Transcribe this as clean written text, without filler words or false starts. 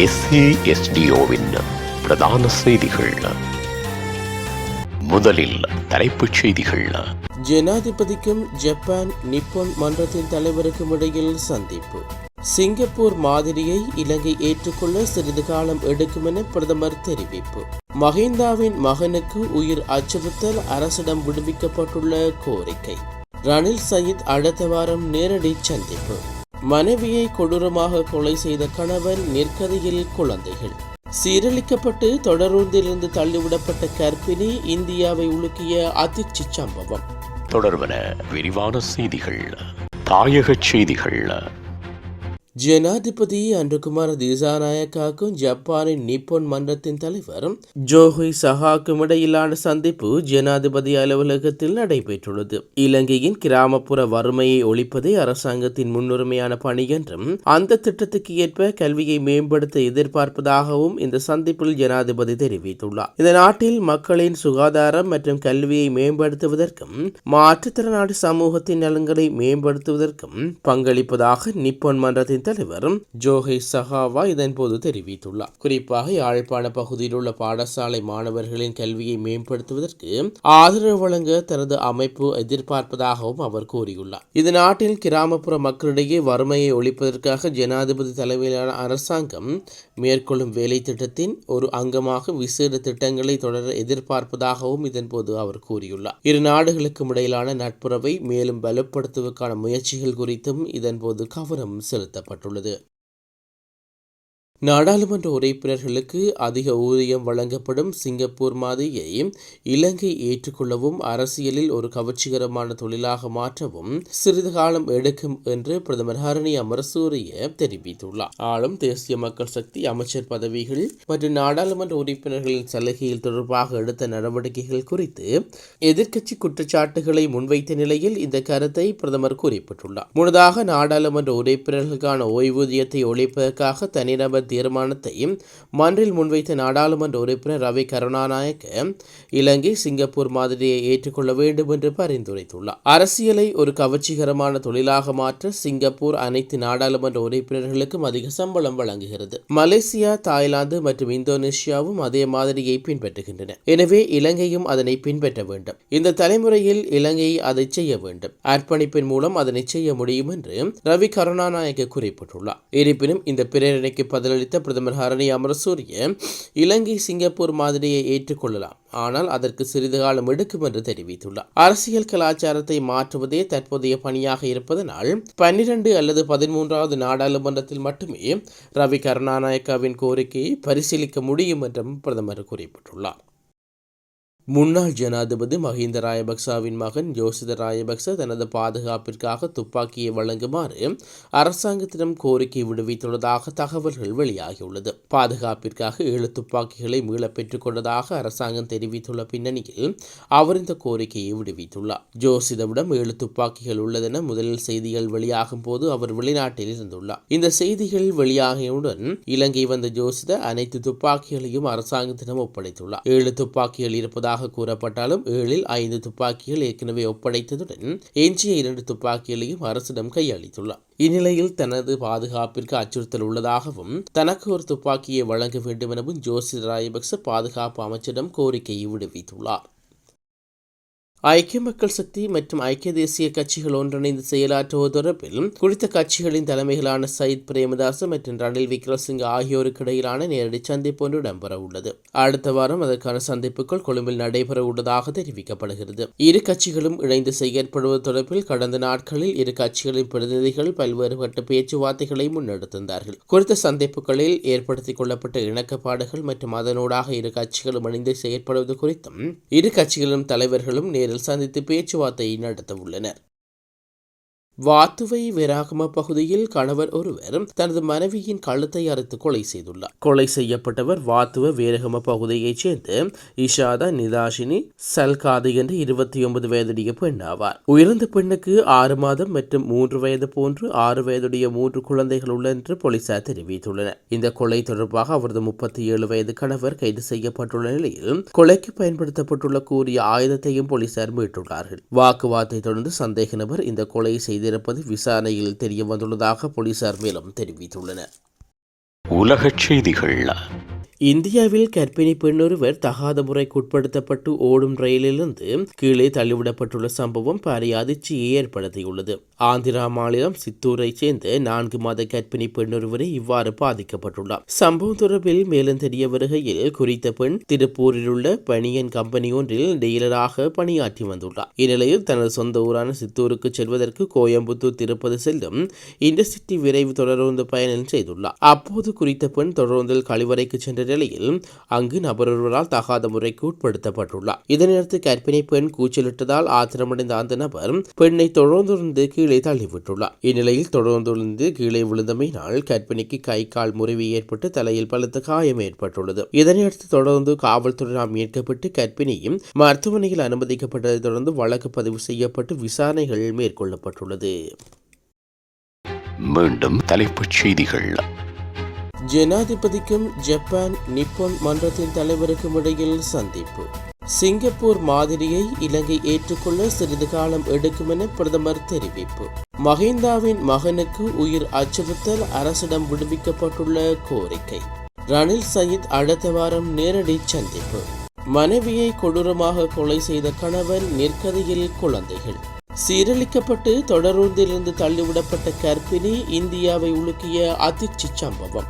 SASDOவின் பிரதான செய்திகள். முதலில் தலைப்புச் செய்திகள். ஜனாதிபதிக்கும் ஜப்பான் நிப்போன் மன்றத்தின் தலைவருக்கும் இடையில் சந்திப்பு. சிங்கப்பூர் மாதிரியை இலங்கை ஏற்றுக்கொள்ள சிறிது காலம் எடுக்கும் என பிரதமர் தெரிவிப்பு. மஹிந்தாவின் மகனுக்கு உயிர் அச்சுறுத்தல், அரசிடம் விடுவிக்கப்பட்டுள்ள கோரிக்கை. ரணில் சயீத் அடுத்த வாரம் நேரடி சந்திப்பு. மனைவியை கொடூரமாக கொலை செய்த கணவன், நெற்கதியில் குழந்தைகள். சீரழிக்கப்பட்டு தொடரூந்திலிருந்து தள்ளிவிடப்பட்ட கர்ப்பிணி, இந்தியாவை உலுக்கிய அதிர்ச்சி சம்பவம். தொடர்பன விரிவான செய்திகள். தாயக செய்திகள். ஜனாதிபதி அன்ருகுமார திசாநாயக்காவுக்கும் ஜப்பானின் நிப்போன் மன்றத்தின் தலைவர் ஜோஹோய் சஹாக்கும் இடையிலான சந்திப்பு ஜனாதிபதி அலுவலகத்தில் நடைபெற்றுள்ளது. இலங்கையின் கிராமப்புற வறுமையை ஒழிப்பதே அரசாங்கத்தின் முன்னுரிமையான பணி என்றும் அந்த திட்டத்துக்கு ஏற்ப கல்வியை மேம்படுத்த எதிர்பார்ப்பதாகவும் இந்த சந்திப்பில் ஜனாதிபதி தெரிவித்துள்ளார். இந்த நாட்டில் மக்களின் சுகாதாரம் மற்றும் கல்வியை மேம்படுத்துவதற்கும் மாற்றுத்திறனாளி சமூகத்தின் நலன்களை மேம்படுத்துவதற்கும் பங்களிப்பதாக நிப்போன் மன்றத்தின் தலைவர் ஜோஹை சஹாவா இதன்போது தெரிவித்துள்ளார். குறிப்பாக யாழ்ப்பாண பகுதியில் உள்ள பாடசாலை மாணவர்களின் கல்வியை மேம்படுத்துவதற்கு ஆதரவு வழங்க தனது அமைப்பு எதிர்பார்ப்பதாகவும் அவர் கூறியுள்ளார். இது நாட்டில் கிராமப்புற மக்களிடையே வறுமையை ஒழிப்பதற்காக ஜனாதிபதி தலைமையிலான அரசாங்கம் மேற்கொள்ளும் வேலை திட்டத்தின் ஒரு அங்கமாக விசேட திட்டங்களை தொடர எதிர்பார்ப்பதாகவும் இதன்போது அவர் கூறியுள்ளார். இரு நாடுகளுக்கும் இடையிலான நட்புறவை மேலும் பலப்படுத்துவதற்கான முயற்சிகள் குறித்தும் இதன்போது கவனம் செலுத்தப்பட்டது. நாடாளுமன்ற உறுப்பினர்களுக்கு அதிக ஊதியம் வழங்கப்படும் சிங்கப்பூர் மாதிரியை இலங்கை ஏற்றுக்கொள்ளவும் அரசியலில் ஒரு கவர்ச்சிகரமான தொழிலாக மாற்றவும் சிறிது காலம் எடுக்கும் என்று பிரதமர் ஹரணி அமரசூரிய தெரிவித்துள்ளார். ஆளும் தேசிய மக்கள் சக்தி அமைச்சர் பதவிகள் மற்றும் நாடாளுமன்ற உறுப்பினர்களின் சலுகையில் தொடர்பாக எடுத்த நடவடிக்கைகள் குறித்து எதிர்க்கட்சி குற்றச்சாட்டுகளை முன்வைத்த நிலையில் இந்த கருத்தை பிரதமர் குறிப்பிட்டுள்ளார். முன்னதாக நாடாளுமன்ற உறுப்பினர்களுக்கான ஓய்வூதியத்தை ஒழிப்பதற்காக தனிநபர் தீர்மானத்தை மன்றில் முன்வைத்த நாடாளுமன்ற உறுப்பினர் ரவி கருணாநாயக்க இலங்கை சிங்கப்பூர் மாதிரியை ஏற்றுக்கொள்ள வேண்டும் என்று பரிந்துரைத்துள்ளார். அரசியலை ஒரு கவர்ச்சிகரமான தொழிலாக மாற்ற சிங்கப்பூர் அனைத்து நாடாளுமன்ற உறுப்பினர்களுக்கும் அதிக சம்பளம் வழங்குகிறது. மலேசியா, தாய்லாந்து மற்றும் இந்தோனேஷியாவும் அதே மாதிரியை பின்பற்றுகின்றன. எனவே இலங்கையும் அதனை பின்பற்ற வேண்டும். இந்த தலைமுறையில் இலங்கை அதை செய்ய வேண்டும். அர்ப்பணிப்பின் மூலம் அதனை செய்ய முடியும் என்று ரவி கருணாநாயக்க குறிப்பிட்டுள்ளார். இருப்பினும் இந்த பிரேரணைக்கு பதிலளித்த பிரதமர் ஹரணி அமரசூரிய இலங்கை சிங்கப்பூர் மாதிரியை ஏற்றுக்கொள்ளலாம், ஆனால் அதற்கு சிறிது காலம் எடுக்கும் என்று தெரிவித்துள்ளார். அரசியல் கலாச்சாரத்தை மாற்றுவதே தற்போதைய பணியாக இருப்பதனால் 12 அல்லது 13வது நாடாளுமன்றத்தில் மட்டுமே ரவி கருணாநாயக்காவின் கோரிக்கையை பரிசீலிக்க முடியும் என்றும் பிரதமர் குறிப்பிட்டுள்ளார். முன்னாள் ஜனாதிபதி மஹிந்த ராஜபக்சவின் மகன் யோசித ராஜபக்ச தனது பாதுகாப்பிற்காக துப்பாக்கியை வழங்குமாறு அரசாங்கத்திடம் கோரிக்கை விடுவித்துள்ளதாக தகவல்கள் வெளியாகியுள்ளது. பாதுகாப்பிற்காக 7 துப்பாக்கிகளை மீள பெற்றுக் கொண்டதாக அரசாங்கம் தெரிவித்துள்ள பின்னணியில் அவர் இந்த கோரிக்கையை விடுவித்துள்ளார். ஜோசிதவிடம் 7 துப்பாக்கிகள் உள்ளதென முதலில் செய்திகள் வெளியாகும் போது அவர் வெளிநாட்டில் இருந்துள்ளார். இந்த செய்திகள் வெளியாகியவுடன் இலங்கை வந்த ஜோசித அனைத்து துப்பாக்கிகளையும் அரசாங்கத்திடம் ஒப்படைத்துள்ளார். 7 துப்பாக்கிகள் இருப்பதாக கூறப்பட்டாலும் 7இல் 5 துப்பாக்கிகள் ஏற்கனவே ஒப்படைத்ததுடன் எஞ்சிய 2 துப்பாக்கிகளையும் அரசிடம் கையளித்துள்ளார். இந்நிலையில் தனது பாதுகாப்பிற்கு அச்சுறுத்தல் உள்ளதாகவும் தனக்கு ஒரு துப்பாக்கியை வழங்க வேண்டும் எனவும் ஜோசித ராஜபக்ச பாதுகாப்பு அமைச்சரிடம் கோரிக்கையை விடுவித்துள்ளார். ஐக்கிய மக்கள் சக்தி மற்றும் ஐக்கிய தேசிய கட்சிகள் ஒன்றிணைந்து செயலாற்றுவது தொடர்பில் குறித்த கட்சிகளின் தலைமைகளான சயித் பிரேமதாச மற்றும் ரணில் விக்ரமசிங்க ஆகியோருக்கு இடையிலான நேரடி சந்திப்பு ஒன்று இடம்பெற உள்ளது. அடுத்த வாரம் அதற்கான சந்திப்புகள் கொழும்பில் நடைபெற உள்ளதாக தெரிவிக்கப்படுகிறது. இரு கட்சிகளும் இணைந்து செயற்படுவது தொடர்பில் கடந்த நாட்களில் இரு கட்சிகளின் பிரதிநிதிகள் பல்வேறுபட்ட பேச்சுவார்த்தைகளை முன்னெடுத்திருந்தார்கள். குறித்த சந்திப்புகளில் ஏற்படுத்திக் கொள்ளப்பட்ட இணக்கப்பாடுகள் மற்றும் அதனூடாக இரு கட்சிகளும் இணைந்து செயற்படுவது குறித்தும் இரு கட்சிகளின் தலைவர்களும் சந்தித்து பேச்சுவார்த்தை நடத்த உள்ளனர். வாத்துவை வெராகம பகுதியில் கணவர் ஒருவர் தனது மனைவியின் கழுத்தை அறுத்து கொலை செய்துள்ளார். கொலை செய்யப்பட்டவர் வாத்துவ வேரகம பகுதியைச் சேர்ந்த இஷாதா நிதாஷினி சல்காது என்ற 29 வயதுடைய பெண் ஆவார். உயிர்ந்த பெண்ணுக்கு 6 மாதம் மற்றும் 3 வயது போன்று 6 வயதுடைய 3 குழந்தைகள் உள்ளன என்று போலீசார் தெரிவித்துள்ளனர். இந்த கொலை தொடர்பாக அவரது 37 வயது கணவர் கைது செய்யப்பட்டுள்ள நிலையில் கொலைக்கு பயன்படுத்தப்பட்டுள்ள கூறிய ஆயுதத்தையும் போலீசார் மீட்டுள்ளார்கள். வாக்குவாதத்தை தொடர்ந்து சந்தேக நபர் இந்த கொலை செய்திருப்பது விசாரணையில் தெரிய வந்துள்ளதாக போலீசார் மேலும் தெரிவித்துள்ளனர். உலகச் செய்திகள். இந்தியாவில் கர்ப்பிணி பெண்ணொருவர் தகாத முறைக்குட்படுத்தப்பட்டு ஓடும் ரயிலிலிருந்து கீழே தள்ளிவிடப்பட்டுள்ள சம்பவம் பாரிய அதிர்ச்சியை ஏற்படுத்தியுள்ளது. ஆந்திரா மாநிலம் சித்தூரைச் சேர்ந்த 4 மாத கர்ப்பிணி பெண்ணொருவரை இவ்வாறு பாதிக்கப்பட்டுள்ளார். சம்பவம் தொடர்பில் மேலும் தெரிய வருகையில் குறித்த பெண் திருப்பூரில் உள்ள பனியன் கம்பெனி ஒன்றில் டீலராக பணியாற்றி வந்துள்ளார். இந்நிலையில் தனது சொந்த ஊரான சித்தூருக்கு செல்வதற்கு கோயம்புத்தூர் திருப்பதி செல்லும் இன்டர்சிட்டி விரைவு தொடருந்து பயணம் செய்துள்ளார். அப்போது குறித்த பெண் தொடருந்தில் கழிவறைக்கு சென்ற நிலையில் அங்கு நபரொருவரால் தகாத முறைக்கு உட்படுத்தப்பட்டுள்ளார். இதனையடுத்து கர்ப்பிணி பெண் கூச்சலிட்டதால் ஆத்திரமடைந்த அந்த நபர் பெண்ணை தொடர்ந்து கீழே தள்ளிவிட்டுள்ளார். இந்நிலையில் தொடர்ந்து கீழே விழுந்தமையினால் கர்ப்பிணிக்கு கை கால் முறிவு ஏற்பட்டு தலையில் பலத்த காயம் ஏற்பட்டுள்ளது. இதனையடுத்து தொடர்ந்து காவல்துறையினால் மீட்கப்பட்டு கர்ப்பிணியும் மருத்துவமனையில் அனுமதிக்கப்பட்டதை தொடர்ந்து வழக்கு பதிவு செய்யப்பட்டு விசாரணைகள் மேற்கொள்ளப்பட்டுள்ளது. மீண்டும் தலைப்புச் செய்திகள். ஜனாதிபதிக்கும் ஜப்பான் நிப்போன் மன்றத்தின் தலைவருக்கும் இடையில் சந்திப்பு. சிங்கப்பூர் மாதிரியை இலங்கை ஏற்றுக்கொள்ள சிறிது காலம் எடுக்கும் என பிரதமர் தெரிவிப்பு. மஹிந்தாவின் மகனுக்கு உயிர் அச்சுறுத்தல், அரசிடம் விடுவிக்கப்பட்டுள்ள கோரிக்கை. ரணில் சயீத் அடுத்த வாரம் நேரடி சந்திப்பு. மனைவியை கொடூரமாக கொலை செய்த கணவன், நிற்கதியில் குழந்தைகள். சீரழிக்கப்பட்டு தொடரூந்திலிருந்து தள்ளிவிடப்பட்ட கர்ப்பிணி, இந்தியாவை உலுக்கிய அதிர்ச்சி சம்பவம்.